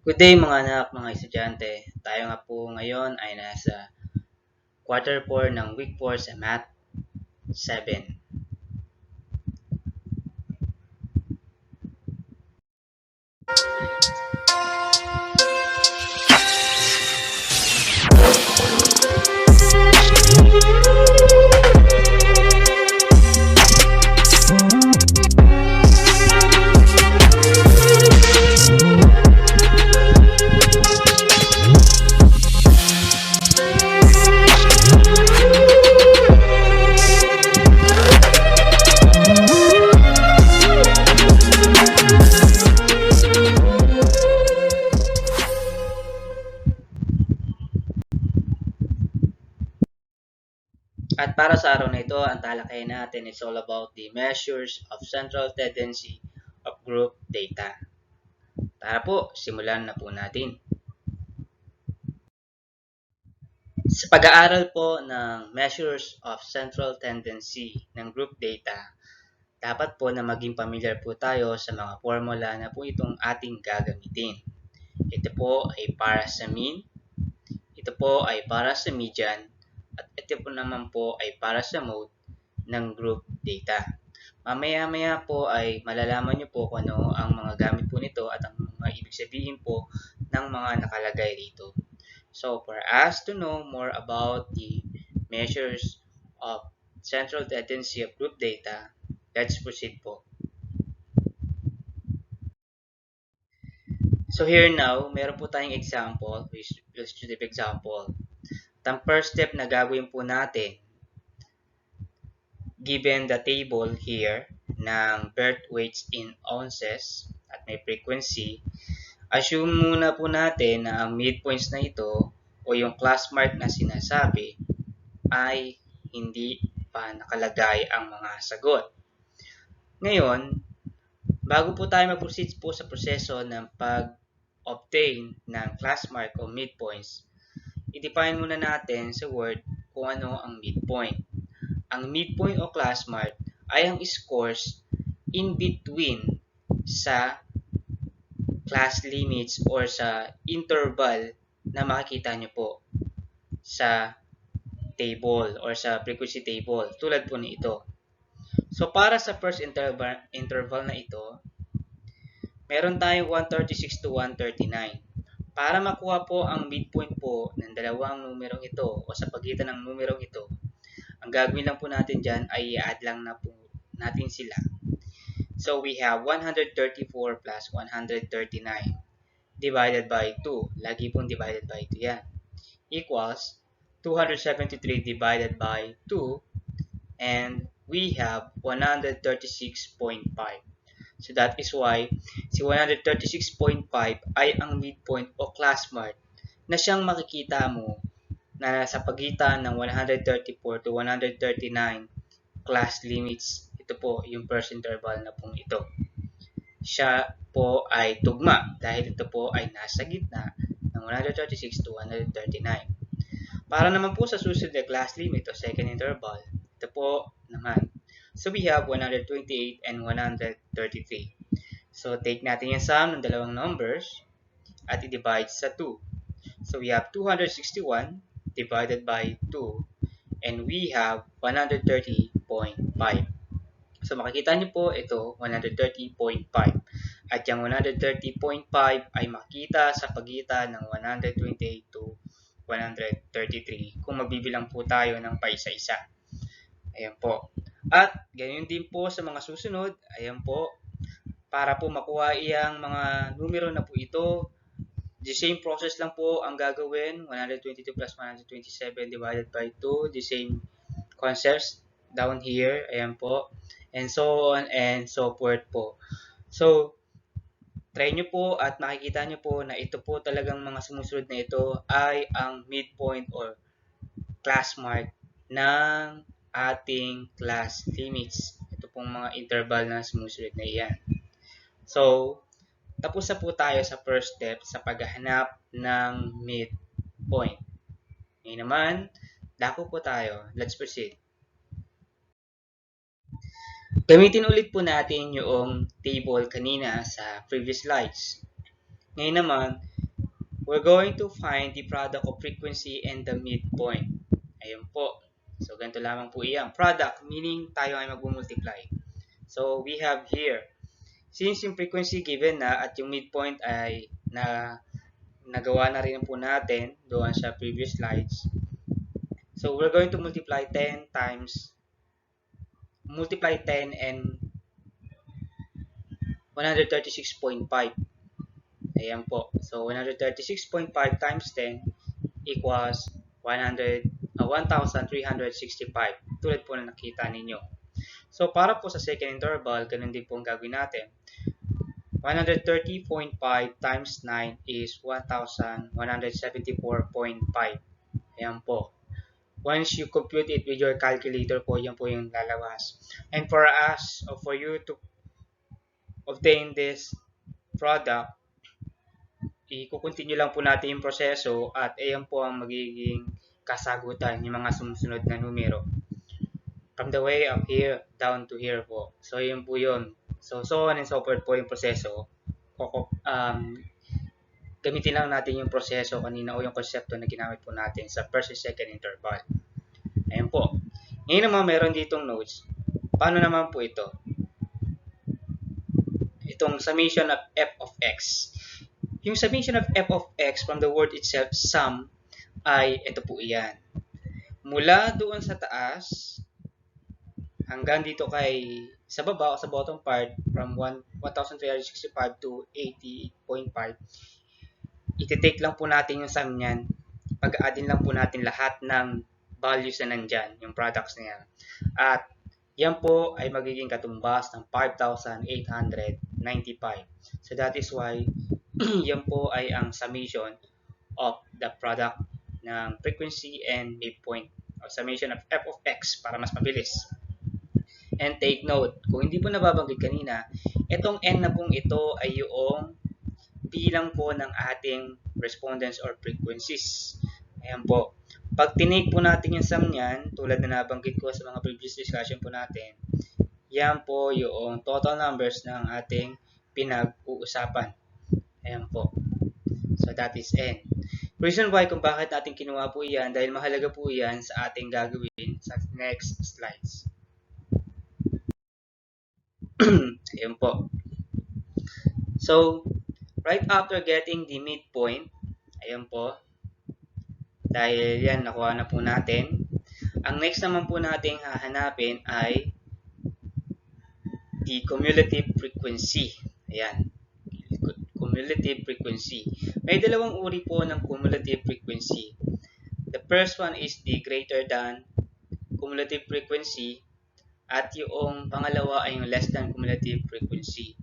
Good day mga anak, mga estudyante. Tayo nga po ngayon ay nasa quarter 4 ng week 4 sa Math 7. At para sa araw na ito, ang talakayan natin is all about the measures of central tendency of group data. Tara po, simulan na po natin. Sa pag-aaral po ng measures of central tendency ng group data, dapat po na maging familiar po tayo sa mga formula na po itong ating gagamitin. Ito po ay para sa mean, ito po ay para sa median, at ito po naman po ay para sa mode ng group data. Mamaya-maya po ay malalaman nyo po kung ano ang mga gamit po nito at ang mga ibig sabihin po ng mga nakalagay dito. So, for us to know more about the measures of central tendency of group data, let's proceed po. So here now, meron po tayong example, illustrative example. Ang first step na gagawin po natin, given the table here ng birth weights in ounces at may frequency, assume muna po natin na ang midpoints na ito o yung class mark na sinasabi ay hindi pa nakalagay ang mga sagot. Ngayon, bago po tayo mag-proceed po sa proseso ng pag-obtain ng class mark o midpoints, i-define muna natin sa word kung ano ang midpoint. Ang midpoint o class mark ay ang scores in between sa class limits or sa interval na makikita nyo po sa table or sa frequency table tulad po nito. So para sa first interval na ito, meron tayong 136 to 139. Para makuha po ang midpoint po ng dalawang numerong ito o sa pagitan ng numerong ito, ang gagawin lang po natin dyan ay i-add lang na po natin sila. So we have 134 plus 139 divided by 2. Lagi pong divided by 2 yan. Equals 273 divided by 2 and we have 136.5. So that is why si 136.5 ay ang midpoint o class mark na siyang makikita mo na nasa pagitan ng 134 to 139 class limits. Ito po yung first interval na pong ito. Siya po ay tugma dahil ito po ay nasa gitna ng 136 to 139. Para naman po sa susunod na class limit o second interval, ito po naman. So we have 128 and 133. So take natin yung sum ng dalawang numbers at i-divide sa 2. So we have 261 divided by 2 and we have 130.5. So makikita niyo po ito 130.5 at yung 130.5 ay makita sa pagitan ng 128 to 133 kung magbibilang po tayo ng paisa-isa. Ayan po. At ganyan din po sa mga susunod. Ayan po. Para po makuha iyang mga numero na po ito, the same process lang po ang gagawin. 122 plus 127 divided by 2. The same concepts down here. Ayan po. And so on and so forth po. So, try nyo po at makikita nyo po na ito po talagang mga sumusunod na ito ay ang midpoint or class mark ng ating class limits. Ito pong mga interval na sumusunod na iyan. So, tapos na po tayo sa first step sa paghahanap ng midpoint. Ngayon naman, dako po tayo. Let's proceed. Gamitin ulit po natin yung table kanina sa previous slides. Ngayon naman, we're going to find the product of frequency and the midpoint. Ayun po. So, ganito lamang po iyan. Product, meaning tayo ay mag-multiply. So, we have here, since yung frequency given na at yung midpoint ay nagawa na rin po natin doon sa previous slides. So, we're going to multiply 10 and 136.5. Ayan po. So, 136.5 times 10 equals 1,365. Tulad po na nakita ninyo. So, para po sa second interval, ganun din po ang gagawin natin. 130.5 times 9 is 1,174.5. Ayan po. Once you compute it with your calculator po, yan po yung lalabas. And for us, or for you to obtain this product, i-continue lang po natin yung proseso at ayan po ang magiging kasagutan yung mga sumusunod na numero. From the way up here down to here po. So, yun po yun. So on and so forth po yung proseso. Gamitin lang natin yung proseso kanina o yung konsepto na ginamit po natin sa first and second interval. Ayan po. Ngayon naman meron ditong notes. Paano naman po ito? Itong summation of f of x. Yung summation of f of x from the word itself, sum, ay ito po iyan. Mula doon sa taas hanggang dito sa baba o sa bottom part from 1,365 to 80.5, iti-take lang po natin yung sum niyan. Pag-addin lang po natin lahat ng values na nandyan, yung products na yan. At yan po ay magiging katumbas ng 5,895. So that is why yan po ay ang summation of the product ng frequency and midpoint, or summation of f of x para mas mabilis. And take note, kung hindi po nababanggit kanina, itong n na pong ito ay yung bilang po ng ating respondents or frequencies. Ayan po. Pag tinake po natin yung sum niyan, tulad na nabanggit ko sa mga previous discussion po natin, yan po yung total numbers ng ating pinag-uusapan. Ayan po. So, that is n. Reason why kung bakit natin kinuha po yan, dahil mahalaga po yan sa ating gagawin sa next slides. Ayan po. So, right after getting the midpoint, ayan po, dahil yan, nakuha na po natin, ang next naman po nating hahanapin ay the cumulative frequency. Ayan. Cumulative frequency. May dalawang uri po ng cumulative frequency. The first one is the greater than cumulative frequency at yung pangalawa ay yung less than cumulative frequency.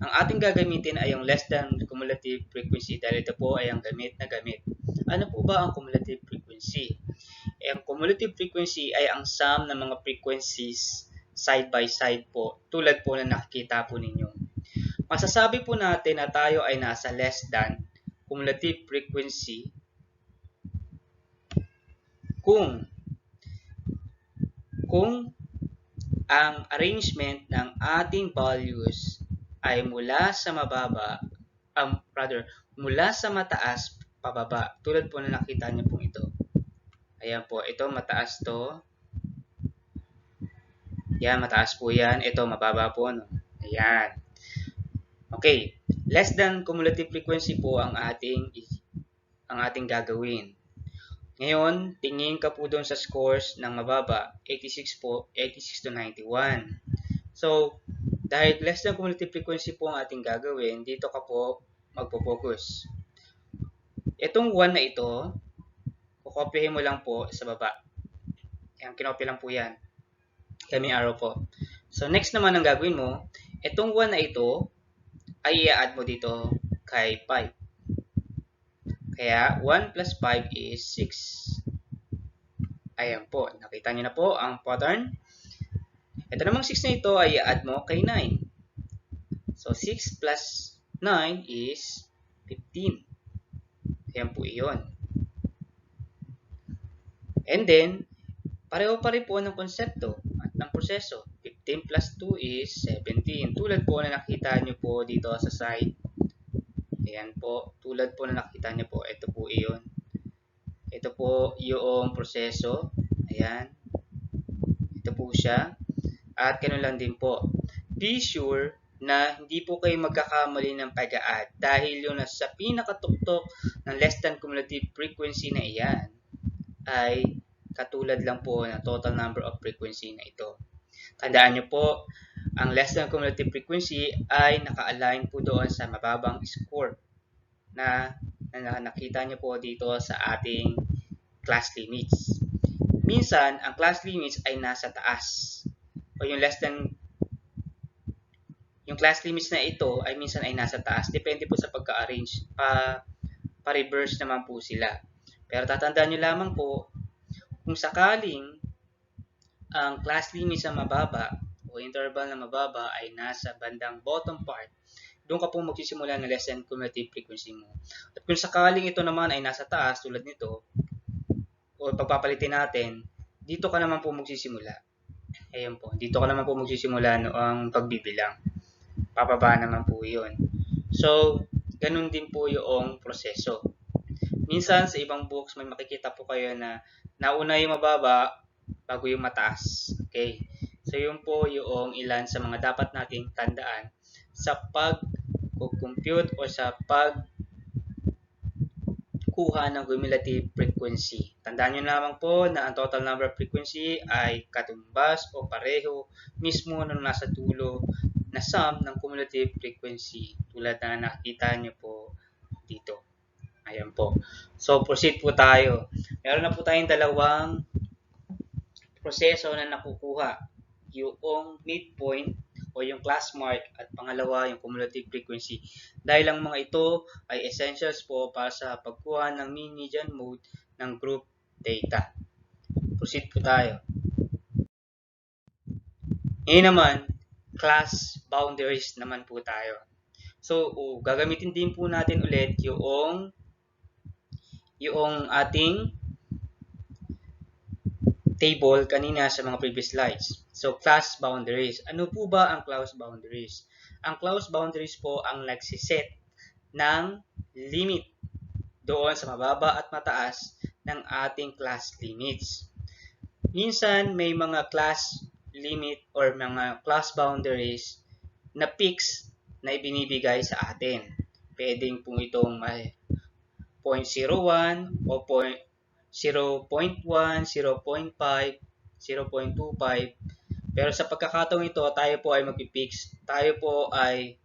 Ang ating gagamitin ay yung less than cumulative frequency dahil ito po ay ang gamit na gamit. Ano po ba ang cumulative frequency? Ang cumulative frequency ay ang sum ng mga frequencies side by side po, tulad po na nakikita po ninyo. Masasabi po natin na tayo ay nasa less than cumulative frequency kung ang arrangement ng ating values ay mula sa mababa, mula sa mataas pababa, tulad po na nakita niyo po ito. Ayan po, ito mataas to. Yan, mataas po yan. Ito, mababa po. No? Ayan. Okay. Less than cumulative frequency po ang ating gagawin. Ngayon, tingin ka po doon sa scores ng mababa. 86 po, 86 to 91. So, dahil less than cumulative frequency po ang ating gagawin, dito ka po magpo-focus. Itong 1 na ito, kukopyahin mo lang po sa baba. Yan, kinopya lang po yan. Kami arrow po. So, next naman ang gagawin mo, itong 1 na ito, ay i-add mo dito kay 5. Kaya, 1 plus 5 is 6. Ayan po. Nakita nyo na po ang pattern. Ito namang 6 na ito ay i-add mo kay 9. So, 6 plus 9 is 15. Ayan po iyon. And then, pareho pa rin po ng konsepto at ng proseso. 15 plus 2 is 17. Tulad po na nakita nyo po dito sa side. Ayan po, tulad po na nakita niyo po, ito po iyon. Ito po yung proseso. Ayan. Ito po siya. At ganoon lang din po. Be sure na hindi po kayo magkakamali ng pag-a-add dahil yung nasa pinakatuktok ng less than cumulative frequency na iyan ay katulad lang po ng total number of frequency na ito. Tandaan nyo po, ang less than cumulative frequency ay naka-align po doon sa mababang score na nakita nyo po dito sa ating class limits. Minsan, ang class limits ay nasa taas o yung class limits na ito ay minsan ay nasa taas. Depende po sa pagka-arrange. Pa-reverse naman po sila. Pero tatandaan nyo lamang po, kung sakaling ang class limits na mababa o interval na mababa ay nasa bandang bottom part, doon ka po magsisimula ng less than cumulative frequency mo. At kung sakaling ito naman ay nasa taas, tulad nito, o pagpapalitin natin, dito ka naman po magsisimula. Ayan po, dito ka naman po magsisimula noong pagbibilang. Pababa naman po yun. So, ganun din po yung proseso. Minsan, sa ibang books, may makikita po kayo na nauna yung mababa bago yung mataas. Okay? So, yun po yung ilan sa mga dapat nating tandaan sa pag-compute o sa pagkuha ng cumulative frequency. Tandaan nyo lamang po na ang total number of frequency ay katumbas o pareho mismo nung nasa dulo na sum ng cumulative frequency tulad na nakita nyo po dito. Ayan po. So, proceed po tayo. Meron na po tayong dalawang proseso na nakukuha. Yung midpoint o yung class mark at pangalawa yung cumulative frequency. Dahil ang mga ito ay essentials po para sa pagkuha ng mean median mode ng group data. Proceed po tayo. Ngayon naman, class boundaries naman po tayo. So, gagamitin din po natin ulit yung ating table kanina sa mga previous slides. So, class boundaries. Ano po ba ang class boundaries? Ang class boundaries po ang nagsiset ng limit doon sa mababa at mataas ng ating class limits. Minsan, may mga class limit or mga class boundaries na fix na ibinibigay sa atin. Pwedeng po itong may 0.01 o 0.1, 0.5, 0.25. Pero sa pagkakataong ito, tayo po ay magpipix. Tayo po ay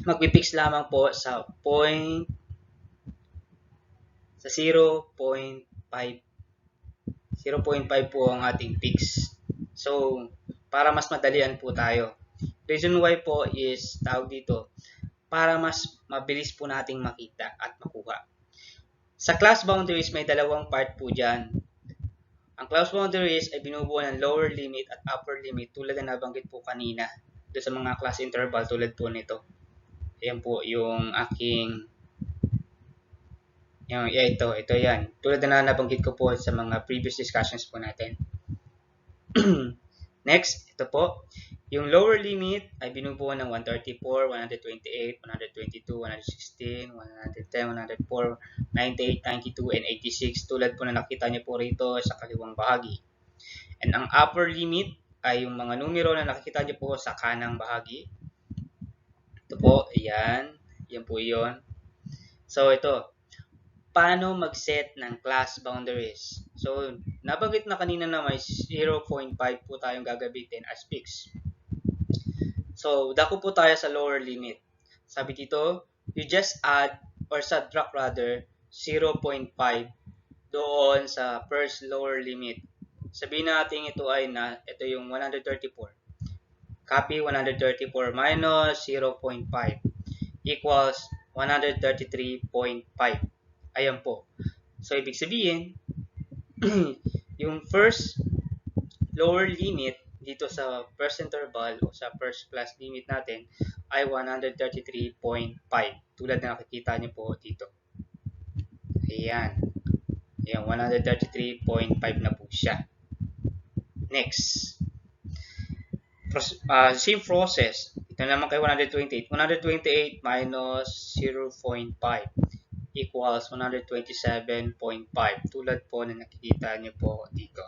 magpipix lamang po sa 0.5. Sa 0.5 po ang ating fix. So, para mas madalian po tayo. Reason why po is, tawag dito, para mas mabilis po nating makita at makuha. Sa class boundaries, may dalawang part po dyan. Ang class boundaries ay binubuo ng lower limit at upper limit tulad na nabanggit po kanina doon sa mga class interval tulad po nito. Ayan po yung aking ito yan. Tulad na nabanggit ko po sa mga previous discussions po natin. Next, ito po. Yung lower limit ay binubuo ng 134, 128, 122, 116, 110, 104, 98, 92, and 86 tulad po na nakita niyo po rito sa kaliwang bahagi. And ang upper limit ay yung mga numero na nakikita niyo po sa kanang bahagi. Ito po, ayan. Yan po yun. So, ito. Paano mag-set ng class boundaries? So, nabanggit na kanina na may 0.5 po tayong gagamitin as fix. So, dako po tayo sa lower limit. Sabi dito, you just add or subtract rather 0.5 doon sa first lower limit. Sabihin natin ito ay ito yung 134. Copy 134 minus 0.5 equals 133.5. Ayan po. So, ibig sabihin, yung first lower limit dito sa first interval o sa first class limit natin ay 133.5. Tulad na nakikita niyo po dito. Ayan. Ayan, 133.5 na po siya. Next. Same process. Ito naman kay 128. 128 minus 0.5 equals 127.5. Tulad po na nakikita niyo po dito.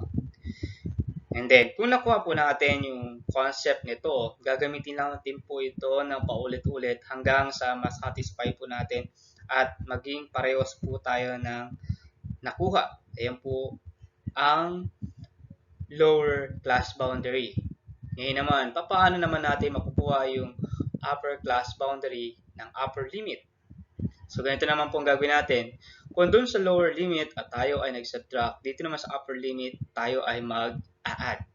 And then, kung nakuha po natin yung concept nito, gagamitin lang natin po ito ng paulit-ulit hanggang sa masatisfy po natin at maging parehas po tayo ng nakuha. Ayan po ang lower class boundary. Ngayon naman, paano naman natin makukuha yung upper class boundary ng upper limit? So, ganito naman po ang gagawin natin. Kung dun sa lower limit at tayo ay nag-subtract, dito naman sa upper limit, tayo ay mag-add.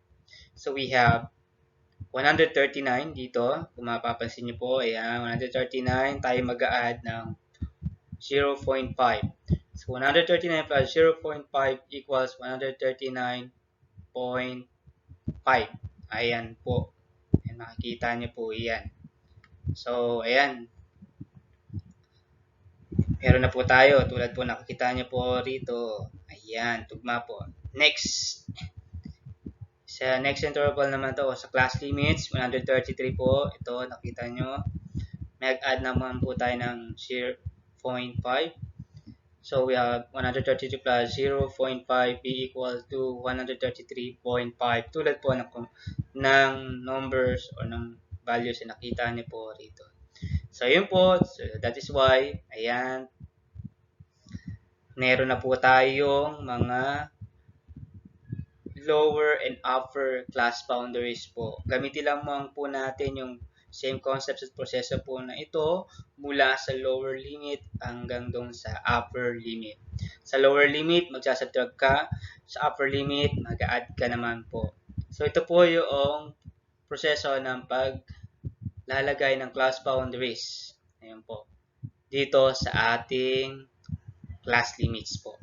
So, we have 139 dito. Kung mapapansin nyo po, ayan, 139, tayo mag-add ng 0.5. So, 139 plus 0.5 equals 139.5. Ayan po. Ayan, makikita nyo po yan. So, ayan. Meron na po tayo. Tulad po nakikita nyo po rito. Ayan, tugma po. Next. Sa next interval naman to, sa class limits, 133 po. Ito, nakita nyo. Mag-add naman po tayo ng 0.5. So, we have 133 plus 0.5 equal to 133.5. Tulad po ng numbers o ng values na nakita nyo po rito. So, yun po. So, that is why, ayan, meron na po tayong mga lower and upper class boundaries po. Gamitin lamang po natin yung same concepts at proseso po na ito mula sa lower limit hanggang doon sa upper limit. Sa lower limit, magsasubtract ka. Sa upper limit, mag-add ka naman po. So, ito po yung proseso ng paglalagay ng class boundaries. Ayan po. Dito sa ating class limits po.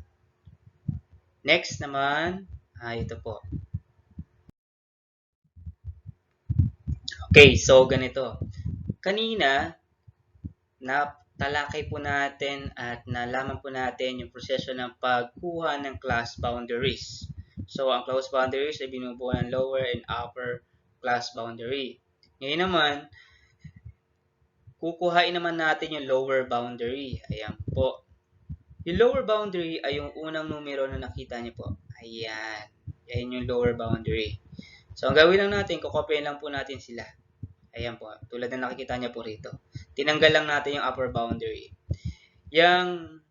Next naman, ito po. Okay, so ganito. Kanina, natalakay po natin at nalaman po natin yung proseso ng pagkuha ng class boundaries. So, ang class boundaries ay binubuo ng lower and upper class boundary. Ngayon naman, kukuhain naman natin yung lower boundary. Ayan po. Yung lower boundary ay yung unang numero na nakita niyo po. Ayan. Ayan yung lower boundary. So, ang gawin lang natin, kukopyahin lang po natin sila. Ayan po. Tulad na nakikita niyo po rito. Tinanggal lang natin yung upper boundary. Yung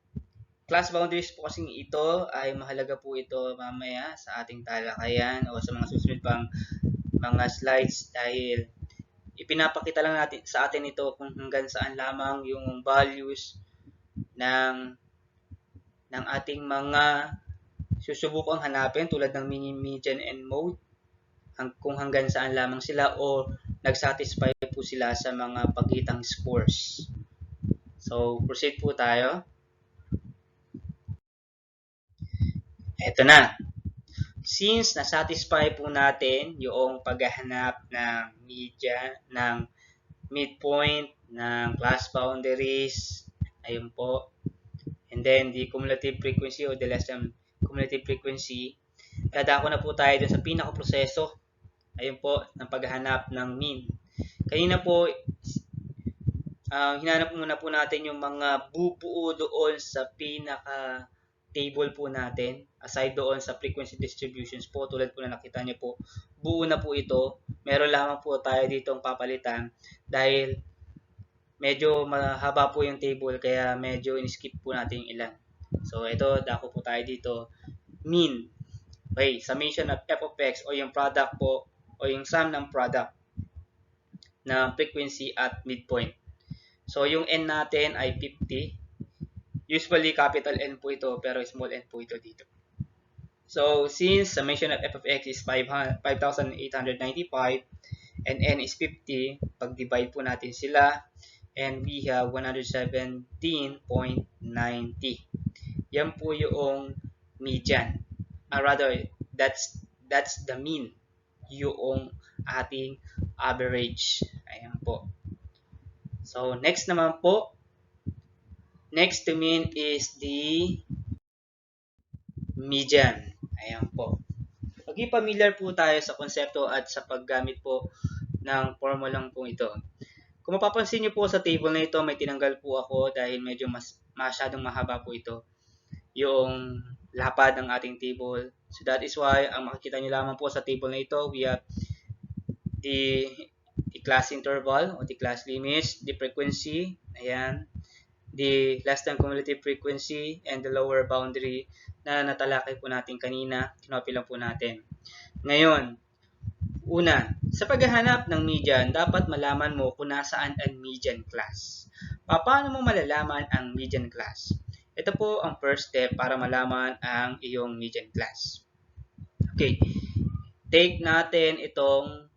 class boundaries po kasing ito ay mahalaga po ito mamaya sa ating talakayan o sa mga susunod pang mga slides dahil ipinapakita lang natin sa atin ito kung hanggang saan lamang yung values ng ating mga susubukang hanapin tulad ng mean, median, and mode kung hanggang saan lamang sila o nag-satisfy po sila sa mga pagitang scores. So, proceed po tayo. Ito na. Since na-satisfy po natin yung paghahanap ng median, ng midpoint, ng class boundaries, ayun po, and then the cumulative frequency o the less than cumulative frequency, dadako na po tayo dun sa pinaka-proseso, ayun po, ng paghahanap ng mean. Kanina po, hinanap muna po natin yung mga bubuo doon sa pinaka-table po natin, aside doon sa frequency distributions po, tulad po na nakita nyo po, buo na po ito. Meron lamang po tayo ditong papalitan dahil medyo mahaba po yung table kaya medyo in-skip po natin yung ilan. So, ito, dako po tayo dito. Mean. Okay, summation of f of x o yung product po o yung sum ng product ng frequency at midpoint. So, yung n natin ay 50. Usually, capital N po ito pero small n po ito dito. So, since summation of f of x is 5,895 and n is 50, pag-divide po natin sila and we have 117.90. Yan po yung median. Rather, that's the mean. Yung ating average. Ayan po. So, next naman po. Next to mean is the median. Ayan po. Maging familiar po tayo sa konsepto at sa paggamit po ng formulang po ito. Kung mapapansin niyo po sa table na ito, may tinanggal po ako dahil medyo masyadong mahaba po ito, yung lapad ng ating table. So that is why, ang makikita niyo lamang po sa table na ito, we have the class interval o the class limits, the frequency, ayan, the less than cumulative frequency, and the lower boundary na natalakay po natin kanina, kinopy lang po natin. Ngayon, una, sa paghahanap ng median, dapat malaman mo kung nasaan ang median class. Paano mo malalaman ang median class? Ito po ang first step para malaman ang iyong median class. Okay, take natin itong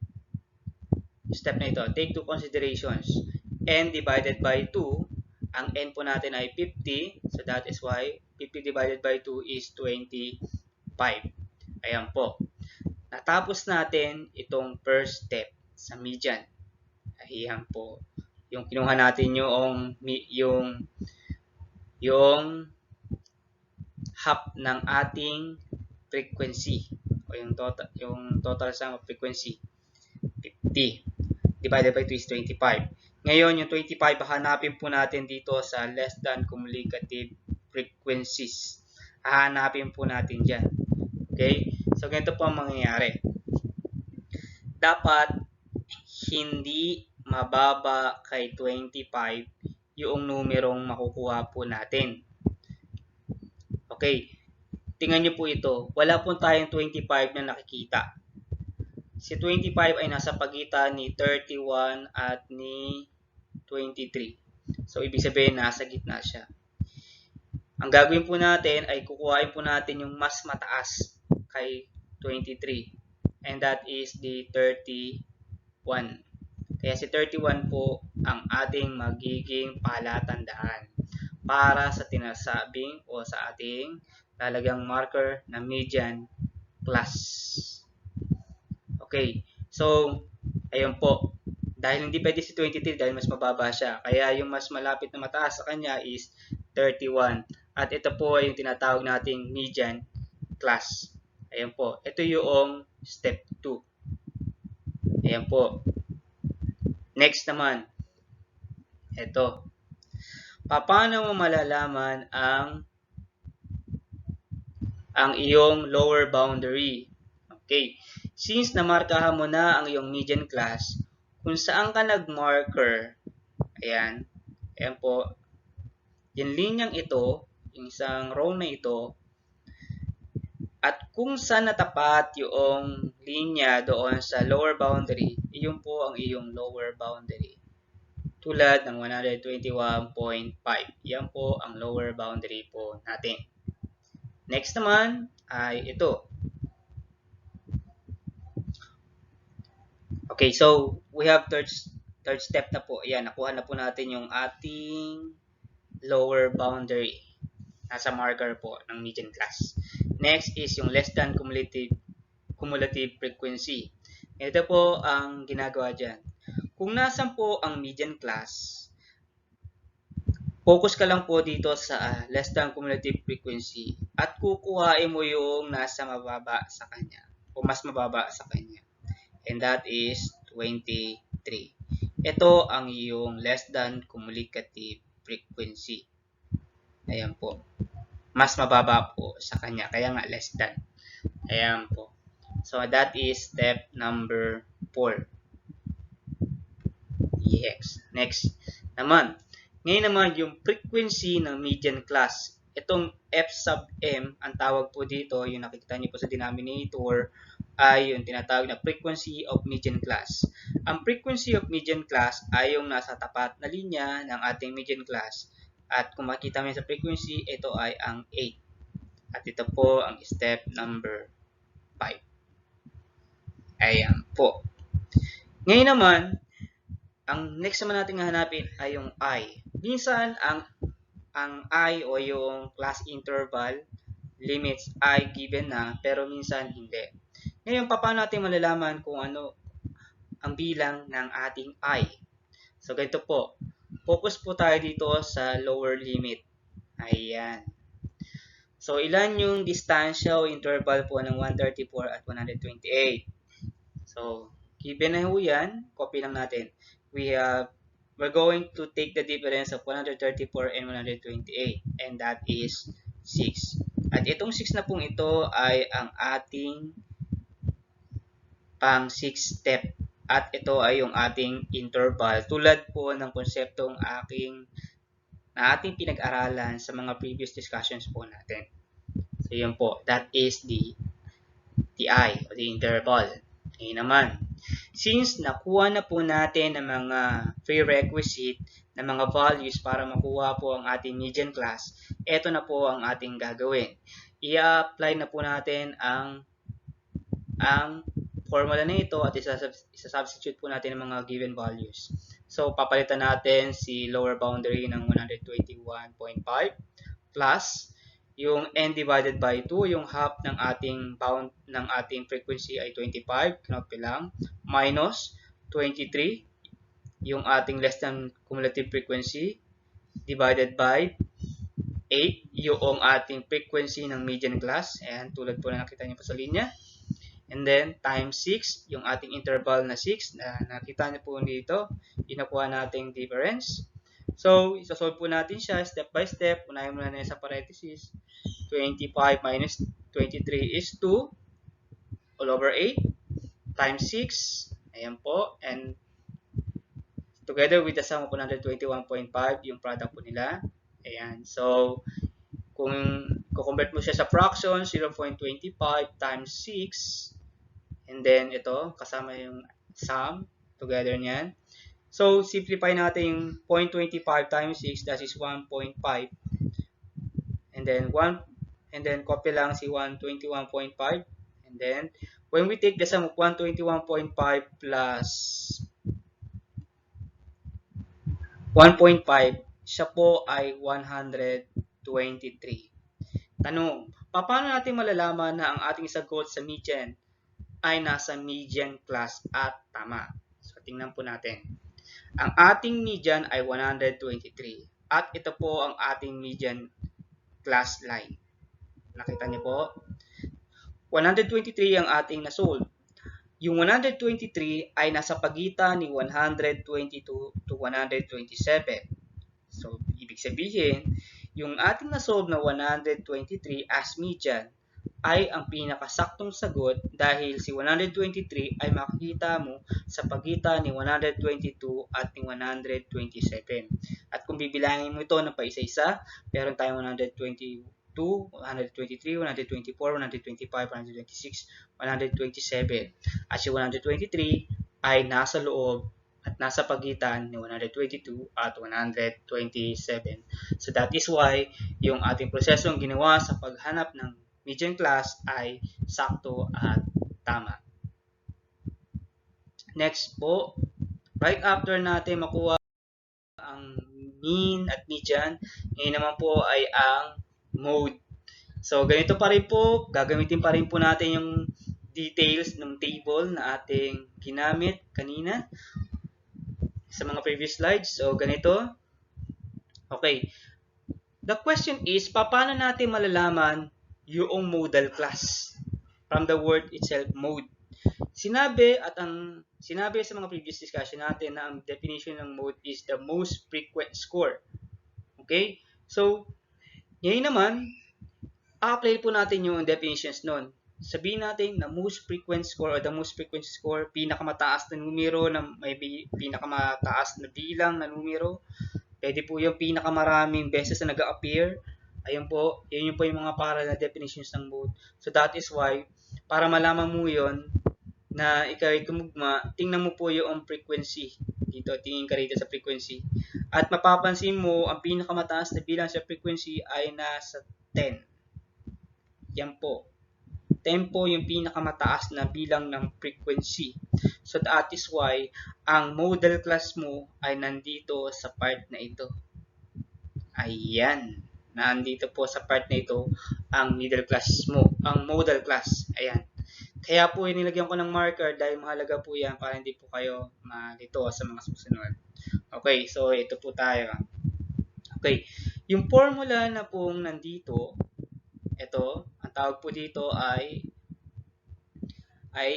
step na ito. Take two considerations. N divided by 2, ang n po natin ay 50, so that is why 50 divided by 2 is 25. Ayan po. Natapos natin itong first step sa median. Ayan po. Yung kinuha natin yung half ng ating frequency o yung total sum of frequency 50 divided by 2 is 25. Ngayon, yung 25 hahanapin po natin dito sa less than cumulative frequencies. Hahanapin po natin dyan. Okay? So, ganito po ang mangyayari. Dapat hindi mababa kay 25 yung numerong makukuha po natin. Okay. Tingnan nyo po ito. Wala po tayong 25 na nakikita. Si 25 ay nasa pagitan ni 31 at ni 23. So, ibig sabihin, nasa gitna siya. Ang gagawin po natin ay kukuhain po natin yung mas mataas kay 23. And that is the 31. Kaya si 31 po ang ating magiging palatandaan para sa tinasabing o sa ating lalagyan marker na median class. Okay, so, ayun po. Dahil hindi pwede si 23 dahil mas mababa siya. Kaya yung mas malapit na mataas sa kanya is 31. At ito po ay yung tinatawag nating median class. Ayun po. Ito yung step 2. Ayan po. Next naman. Ito. Paano mo malalaman ang iyong lower boundary? Okay. Since namarkahan mo na ang iyong median class, kung saan ka nag-marker, ayan po, yung linyang ito, yung isang row na ito, at kung saan natapat yung linya doon sa lower boundary, iyon po ang iyong lower boundary. Tulad ng 121.5. Yan po ang lower boundary po natin. Next naman ay ito. Okay, so we have third step na po. Ayan, nakuha na po natin yung ating lower boundary. Nasa marker po ng median class. Next is yung less than cumulative frequency. Ito po ang ginagawa dyan. Kung nasan po ang median class, focus ka lang po dito sa less than cumulative frequency at kukuhain mo yung nasa mababa sa kanya o mas mababa sa kanya. And that is 23. Ito ang iyong less than cumulative frequency. Ayan po. Mas mababa po sa kanya. Kaya nga less than. Ayan po. So that is step number 4. Yes. Next naman. Ngayon naman yung frequency ng median class. Itong F sub M, ang tawag po dito, yung nakikita niyo po sa denominator, ay yung tinatawag na frequency of median class. Ang frequency of median class ay yung nasa tapat na linya ng ating median class. At kung makita mo sa frequency, ito ay ang 8. At ito po ang step number 5. Ayan po. Ngayon naman, ang next naman natin hahanapin ay yung I. Minsan, ang I o yung class interval limits ay given na, pero minsan hindi. Ngayon, paano natin malalaman kung ano ang bilang ng ating I? So, ganito po. Focus po tayo dito sa lower limit. Ayan. So, ilan yung distansya o interval po ng 134 at 128? So, given na ho yan, copy lang natin. We have we're going to take the difference of 134 and 128, and that is 6. At itong 6 na pong ito ay ang ating pang 6 step. At ito ay yung ating interval. Tulad po ng konseptong na ating pinag-aralan sa mga previous discussions po natin. So yun po, that is the TI o the interval. Ngayon naman, since nakuha na po natin ang mga prerequisite na mga values para makuha po ang ating median class, ito na po ang ating gagawin. I-apply na po natin ang formula na ito at isa-substitute po natin ang mga given values. So, papalitan natin si lower boundary ng 121.5 plus yung n divided by 2, yung half ng ating bound ng ating frequency ay 25, copy lang, minus 23, yung ating less than cumulative frequency, divided by 8, yung ating frequency ng median class, and tulad po na nakita niyo po sa linya, and then times 6, yung ating interval na 6, na nakita niyo po dito, inakuha nating difference. So, isasolve po natin siya step by step. Unahin muna na sa parenthesis. 25 minus 23 is 2 all over 8 times 6. Ayan po. And together with the sum of 121.5, yung product po nila. Ayan. So, kung convert mo siya sa fraction, 0.25 times 6. And then, ito, kasama yung sum together niyan. So, simplify natin yung 0.25 times 6, that is 1.5. And then copy lang si 121.5. And then, when we take the sum of 121.5 plus 1.5, siya po ay 123. Tanong, paano natin malalaman na ang ating sagot sa median ay nasa median class at tama? So, tingnan po natin. Ang ating median ay 123 at ito po ang ating median class line. Nakita niyo po? 123 ang ating nasolve. Yung 123 ay nasa pagitan ni 122 to 127. So, ibig sabihin, yung ating nasolve na 123 as median ay ang pinakasaktong sagot dahil si 123 ay makikita mo sa pagitan ni 122 at ni 127. At kung bibilangin mo ito ng paisa-isa, meron tayong 122, 123, 124, 125, 126, 127. At si 123 ay nasa loob at nasa pagitan ni 122 at 127. So that is why yung ating prosesong ginawa sa paghanap ng median class ay sakto at tama. Next po, right after natin makuha ang mean at median, ngayon naman po ay ang mode. So, ganito pa rin po, gagamitin pa rin po natin yung details ng table na ating ginamit kanina sa mga previous slides. So, ganito. Okay. The question is, paano natin malalaman yung modal class? From the word itself, mode. Sinabi sa mga previous discussion natin na ang definition ng mode is the most frequent score. Okay? So, ngayon naman, apply po natin yung definitions nun. Sabihin natin na most frequent score or the most frequent score, pinakamataas na numero na may pinakamataas na bilang na numero. Pwede po yung pinakamaraming beses na nag-appear. Ayun po, yun po yung mga para na definitions ng mode. So that is why, para malaman mo yun, na ikaw ay tumugma, tingnan mo po yung frequency. Dito, tingin ka rito sa frequency. At mapapansin mo, ang pinakamataas na bilang sa frequency ay nasa 10. Yan po. 10 po yung pinakamataas na bilang ng frequency. So that is why, ang modal class mo ay nandito sa part na ito. Ayan. Nandito po sa part na ito ang middle class mo, ang modal class. Ayan. Kaya po nilagyan ko ng marker dahil mahalaga po yan para hindi po kayo malito sa mga susunod. Okay, so ito po tayo. Okay, yung formula na pong nandito, ito, ang tawag po dito ay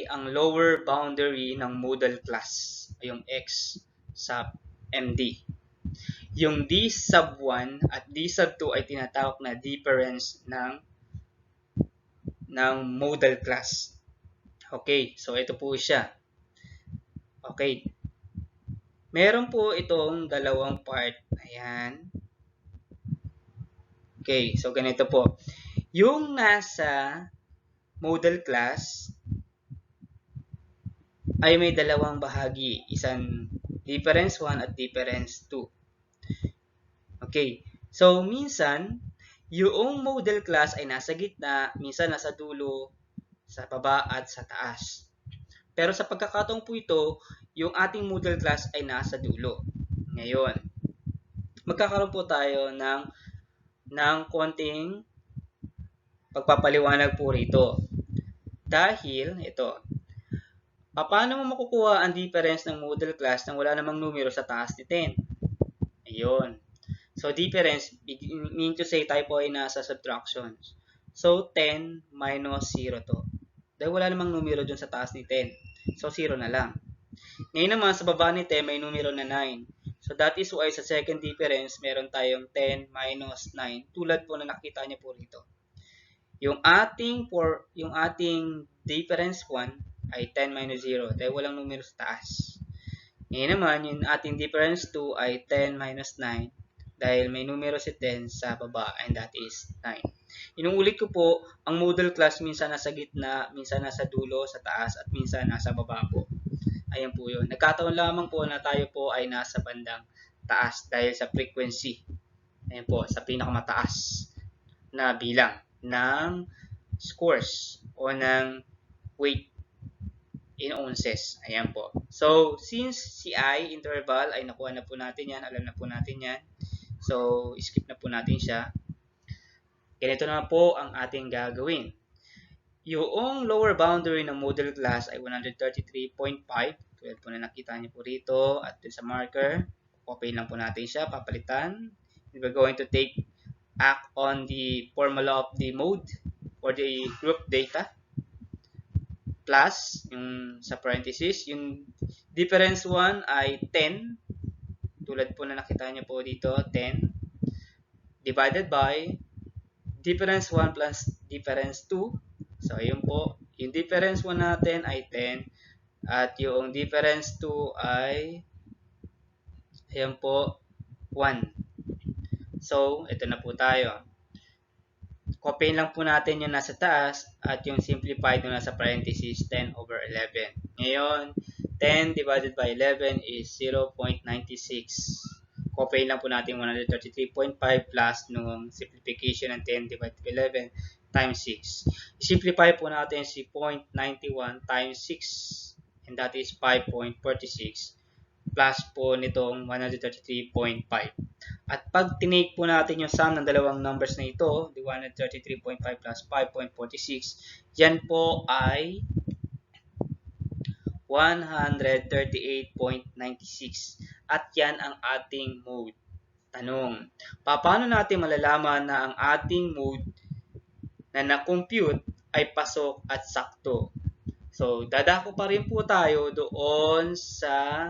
ang lower boundary ng modal class, yung x sa MD. Yung D sub 1 at D sub 2 ay tinatawag na difference ng modal class. Okay, so ito po siya. Okay. Meron po itong dalawang part. Ayan. Okay, so ganito po. Yung nasa modal class ay may dalawang bahagi. Isang difference 1 at difference 2. Okay. So, minsan, yung modal class ay nasa gitna, minsan nasa dulo, sa baba at sa taas. Pero sa pagkakataong po ito, yung ating modal class ay nasa dulo. Ngayon, magkakaroon po tayo ng konting pagpapaliwanag po rito. Dahil, ito, paano mo makukuha ang difference ng modal class nang wala namang numero sa taas ni 10? Ayun. So, difference, mean to say tayo po ay nasa subtractions. So, 10 minus 0 to. Dahil wala namang numero dun sa taas ni 10. So, 0 na lang. Ngayon naman, sa baba ni 10, may numero na 9. So, that is why sa second difference, meron tayong 10 minus 9. Tulad po na nakita niyo po rito. Yung ating difference 1 ay 10 minus 0. Dahil walang numero sa taas. Ngayon naman, yung ating difference 2 ay 10 minus 9. Dahil may numero si 10 sa baba, and that is 9. Inuulit ko po, ang modal class minsan nasa gitna, minsan nasa dulo, sa taas, at minsan nasa baba po. Ayan po yun. Nagkataon lamang po na tayo po ay nasa bandang taas dahil sa frequency. Ayan po, sa pinakamataas na bilang ng scores o ng weight in ounces. Ayan po. So, since si I, interval, ay nakuha na po natin yan, alam na po natin yan. So, skip na po natin siya. Ganito na po ang ating gagawin. Yung lower boundary ng modal class ay 133.5. Tulad po na nakita niyo po rito at sa marker. Copy lang po natin siya, papalitan. We're going to act on the formula of the mode or the group data. Plus, yung sa parenthesis, yung difference 1 ay 10. Tulad po na nakita niyo po dito, 10 divided by difference 1 plus difference 2. So, ayun po. Yung difference 1 natin ay 10 at yung difference 2 ay ayun po, 1. So, ito na po tayo. Copyin lang po natin yung nasa taas at yung simplified yung nasa parenthesis 10 over 11. Ngayon, 10 divided by 11 is 0.96. Copyin lang po natin 133.5 plus nung simplification ng 10 divided by 11 times 6. I-simplify po natin si 0.91 times 6 and that is 5.46 plus po nitong 133.5. At pag tinake po natin yung sum ng dalawang numbers na ito, the 133.5 plus 5.46, yan po ay 138.96. At yan ang ating mode. Tanong, paano natin malalaman na ang ating mode na na-compute ay pasok at sakto? So, dadako pa rin po tayo doon sa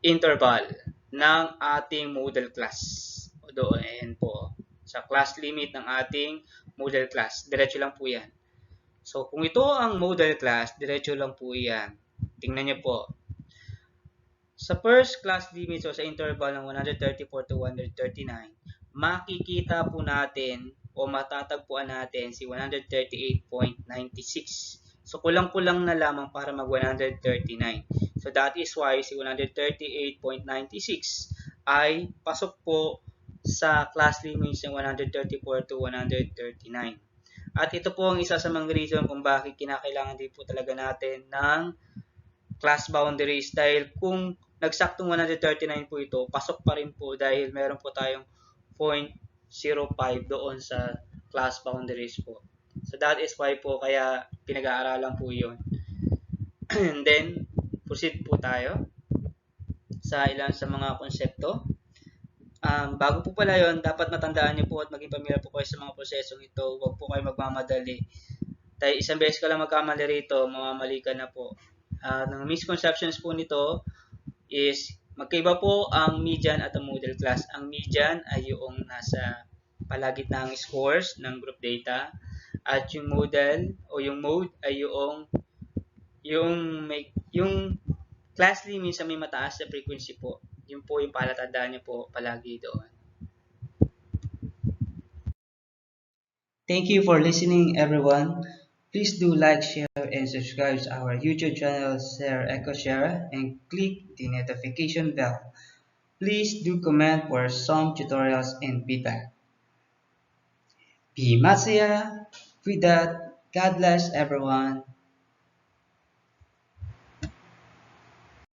interval ng ating modal class. Doon, ayan po. Sa class limit ng ating modal class. Diretso lang po yan. So, kung ito ang modal class, diretso lang po yan. Tingnan niyo po. Sa first class limit, so sa interval ng 134 to 139, makikita po natin o matatagpuan natin si 138.96. So, kulang-kulang na lamang para mag 139. So, that is why si 138.96 ay pasok po sa class limits ng 134 to 139. At ito po ang isa sa mga reason kung bakit kinakailangan din po talaga natin ng class boundaries. Dahil kung nagsaktong 139 po ito, pasok pa rin po dahil meron po tayong 0.05 doon sa class boundaries po. So that is why po kaya pinag-aaralan po yun. And then, proceed po tayo sa ilan sa mga konsepto. Bago po pala yun, dapat matandaan niyo po at maging pamilyar po kayo sa mga prosesong ito. Huwag po kayo magmamadali. Dahil isang beses ka lang magkamali rito, mamamali ka na po. Ang misconceptions po nito is magkaiba po ang median at ang model class. Ang median ay yung nasa palagitnaang scores ng group data at yung model o yung mode ay yung classly minsan may mataas na frequency po. Yun po yung palatandaan niyo po palagi doon. Thank you for listening, everyone. Please do like, share, and subscribe to our YouTube channel, Sarah Echo Share, and click the notification bell. Please do comment for some tutorials and feedback. Be Matsaya with that. God bless everyone.